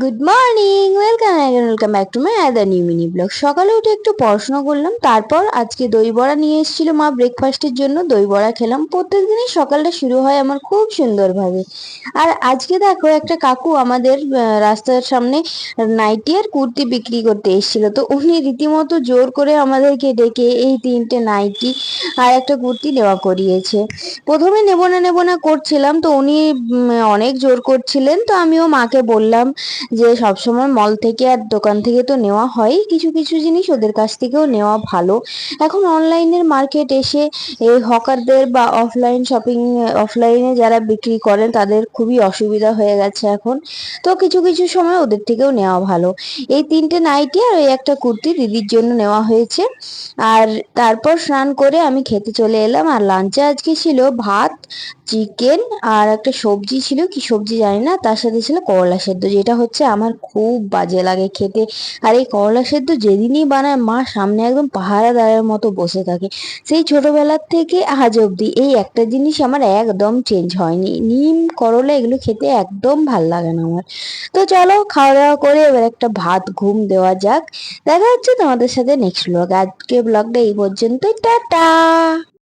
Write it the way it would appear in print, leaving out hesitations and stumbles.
Good morning, welcome back to my other new mini blog. সকালে উঠে একটু পড়াশোনা করলাম, তারপর আজকে দই বড়া নিয়ে এসেছিল মা ব্রেকফাস্টের জন্য। দই বড়া খেলাম। প্রত্যেকদিনই সকালটা শুরু হয় আমার খুব সুন্দরভাবে। আর আজকে দেখো, একটা কাকু আমাদের রাস্তার সামনে নাইটি আর কুর্তি বিক্রি করতে এসেছিল। তো উনি রীতিমতো জোর করে আমাদেরকে ডেকে এই তিনটে নাইটি আর একটা কুর্তি নেওয়া করিয়েছে। প্রথমে নেব না করছিলাম, তো উনি অনেক জোর করছিলেন। তো আমিও মাকে বললাম যে সবসময় মল থেকে আর দোকান থেকে তো নেওয়া হয়, কিছু কিছু জিনিস ওদের কাছ থেকেও নেওয়া ভালো। এখন অনলাইনের মার্কেট এসে এই হকারদের বা অফলাইনে যারা বিক্রি করেন তাদের খুবই অসুবিধা হয়ে গেছে এখন। তো কিছু কিছু সময় ওদের থেকেও নেওয়া ভালো। এই তিনটে নাইটি আর এই একটা কুর্তি দিদির জন্য নেওয়া হয়েছে। আর তারপর স্নান করে আমি খেতে চলে এলাম। আর লাঞ্চে আজকে ছিল ভাত, চিকেন আর একটা সবজি ছিল, কি সবজি জানি না, তার সাথে ছিল করলা সেদ্ধ, যেটা হচ্ছে আমার খুব বাজে লাগে খেতে। আর এই করলা সেদ্ধ যেদিনই বানায় মা সামনে একদম পাহারাদারের মতো বসে থাকে। সেই ছোটবেলার থেকে আজ অব্দি এই একটা জিনিস আমার একদম চেঞ্জ হয়নি, নিম করলা এগুলো খেতে একদম ভাল লাগে না আমার। তো চলো খাওয়া দাওয়া করে এবার একটা ভাত ঘুম দেওয়া যাক। দেখা হচ্ছে তোমাদের সাথে নেক্সট ব্লগ। আজকে ব্লগটা এই পর্যন্তই, টাটা।